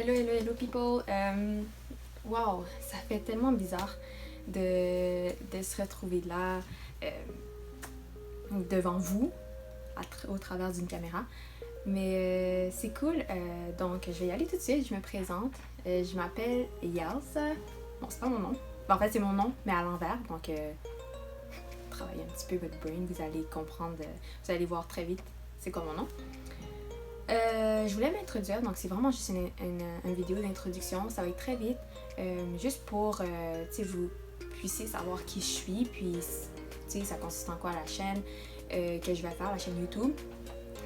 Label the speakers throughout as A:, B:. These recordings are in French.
A: Hello, hello, hello people. Wow, ça fait tellement bizarre de se retrouver là euh, devant vous au travers d'une caméra. Mais c'est cool. Donc, je vais y aller tout de suite. Je me présente. Je m'appelle Yels. Bon, c'est pas mon nom. En fait, c'est mon nom, mais à l'envers. Donc, travaillez un petit peu votre brain. Vous allez comprendre. Vous allez voir très vite c'est quoi mon nom. Je voulais m'introduire, donc c'est vraiment juste une vidéo d'introduction, ça va être très vite, juste pour que vous puissiez savoir qui je suis, puis ça consiste en quoi la chaîne que je vais faire, la chaîne YouTube.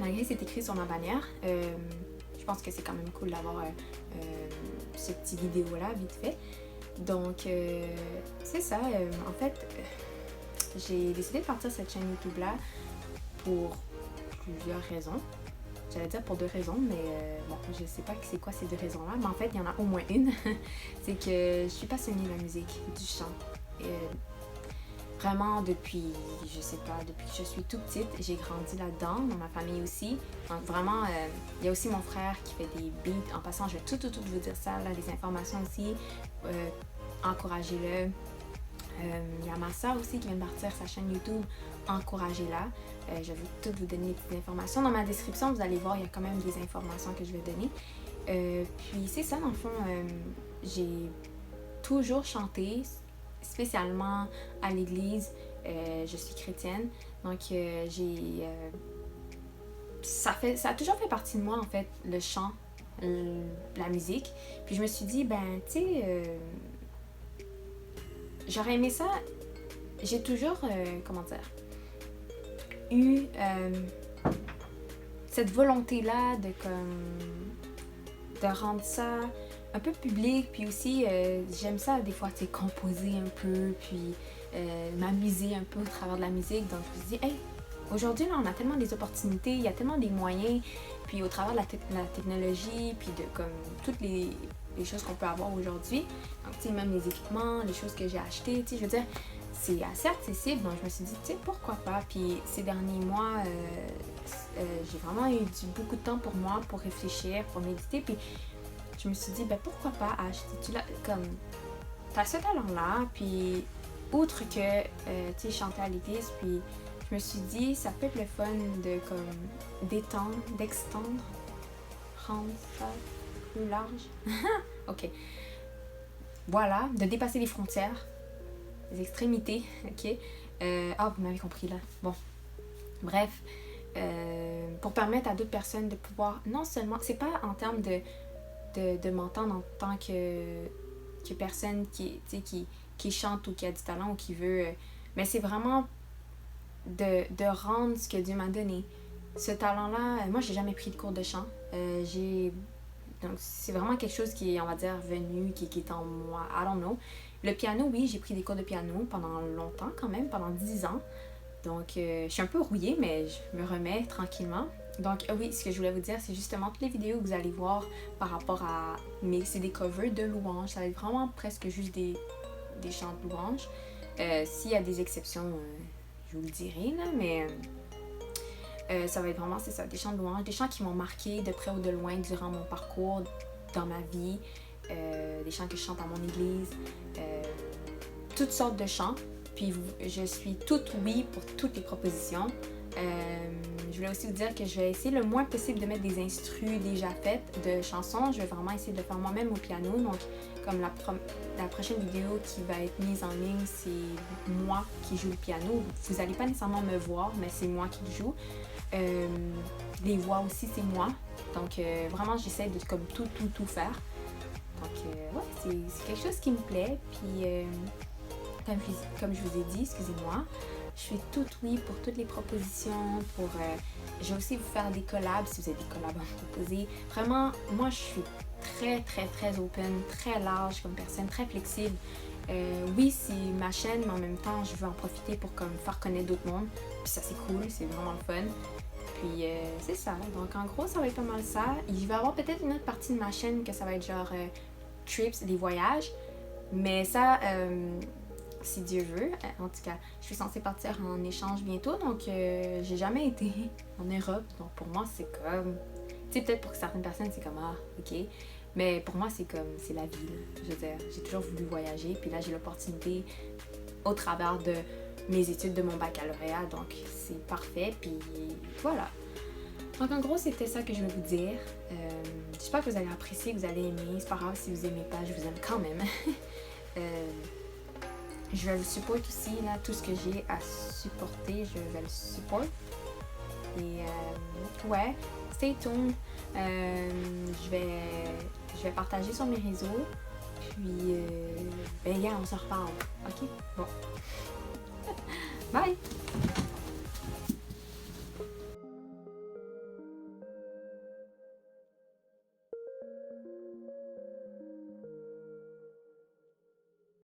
A: Malgré c'est écrit sur ma bannière, je pense que c'est quand même cool d'avoir ce petit vidéo-là vite fait. Donc c'est ça, en fait, j'ai décidé de partir cette chaîne YouTube-là pour plusieurs raisons. J'allais dire pour deux raisons, mais bon, je sais pas c'est quoi ces deux raisons-là, mais en fait, il y en a au moins une. C'est que je suis passionnée de la musique, du chant. Et, vraiment, depuis, je sais pas, depuis que je suis toute petite, j'ai grandi là-dedans, dans ma famille aussi. Donc vraiment, il y a aussi mon frère qui fait des beats. En passant, je vais tout vous dire ça, là, les informations aussi. Encouragez-le. Il y a ma soeur aussi qui vient de partir sa chaîne YouTube, encouragez-la. Je vais tout vous donner des petites informations. Dans ma description, vous allez voir, il y a quand même des informations que je vais donner. Puis c'est ça, dans le fond, j'ai toujours chanté, spécialement à l'église. Je suis chrétienne, donc ça a toujours fait partie de moi, en fait, le chant, la musique. Puis je me suis dit, ben, tu sais, j'aurais aimé ça. J'ai toujours, comment dire, eu cette volonté-là de rendre ça un peu public, puis aussi j'aime ça des fois, tu sais, composer un peu, puis m'amuser un peu au travers de la musique. Donc je me dis, hey, aujourd'hui là on a tellement des opportunités, il y a tellement des moyens, puis au travers de la technologie, puis de comme toutes les choses qu'on peut avoir aujourd'hui, donc tu sais, même les équipements, les choses que j'ai achetées, tu sais, je veux dire, c'est assez accessible, donc je me suis dit, tu sais, pourquoi pas. Puis ces derniers mois, j'ai vraiment eu beaucoup de temps pour moi, pour réfléchir, pour méditer, puis je me suis dit, ben pourquoi pas acheter, comme, t'as ce talent-là, puis outre que, tu sais, chanter à l'église, puis je me suis dit, ça peut être le fun de, comme, d'étendre, d'extendre, rendre ça plus large. Ok. Voilà, de dépasser les frontières, les extrémités, ok. Vous m'avez compris là. Bon, bref, pour permettre à d'autres personnes de pouvoir, non seulement, c'est pas en termes de m'entendre en tant que personne qui chante ou qui a du talent ou qui veut, mais c'est vraiment de rendre ce que Dieu m'a donné. Ce talent-là, moi j'ai jamais pris de cours de chant. Donc c'est vraiment quelque chose qui est, on va dire, venu, qui est en moi. I don't know. Le piano, oui, j'ai pris des cours de piano pendant longtemps quand même, pendant 10 ans. Donc je suis un peu rouillée, mais je me remets tranquillement. Donc oui, ce que je voulais vous dire, c'est justement toutes les vidéos que vous allez voir par rapport à... Mais c'est des covers de louanges. Ça va être vraiment presque juste des chants de louanges. S'il y a des exceptions, je vous le dirai, là, mais... ça va être vraiment, c'est ça, des chants de louange, des chants qui m'ont marqué de près ou de loin durant mon parcours dans ma vie, des chants que je chante à mon église, toutes sortes de chants. Puis je suis toute oui pour toutes les propositions. Je voulais aussi vous dire que je vais essayer le moins possible de mettre des instrus déjà faites de chansons. Je vais vraiment essayer de le faire moi-même au piano. Donc, comme la prochaine vidéo qui va être mise en ligne, c'est moi qui joue le piano. Vous n'allez pas nécessairement me voir, mais c'est moi qui le joue. Les voix aussi, c'est moi. Donc, vraiment, j'essaie de comme tout faire. Donc, ouais, c'est quelque chose qui me plaît. Puis, comme je vous ai dit, excusez-moi, je suis toute oui pour toutes les propositions, je vais aussi vous faire des collabs si vous avez des collabs à me proposer. Vraiment, moi je suis très open, très large comme personne, très flexible. Oui, c'est ma chaîne, mais en même temps, je veux en profiter pour comme faire connaître d'autres mondes. Puis ça, c'est cool, c'est vraiment le fun. Puis c'est ça. Donc en gros, ça va être pas mal ça. Il va y avoir peut-être une autre partie de ma chaîne que ça va être genre trips, des voyages. Mais ça, si Dieu veut. En tout cas, je suis censée partir en échange bientôt, donc j'ai jamais été en Europe. Donc pour moi, c'est comme... Tu sais, peut-être pour certaines personnes, c'est comme, ah, ok. Mais pour moi, c'est comme, c'est la vie, là. Je veux dire, j'ai toujours voulu voyager, puis là, j'ai l'opportunité au travers de mes études de mon baccalauréat, donc c'est parfait, puis voilà. Donc en gros, c'était ça que je voulais vous dire. J'espère que vous allez apprécier, que vous allez aimer. C'est pas grave si vous aimez pas, je vous aime quand même. Je vais le support aussi, là, tout ce que j'ai à supporter, je vais le support. Et ouais, stay tuned. Je vais partager sur mes réseaux. Puis, ben, gars, on se reparle. Ok? Bon. Bye!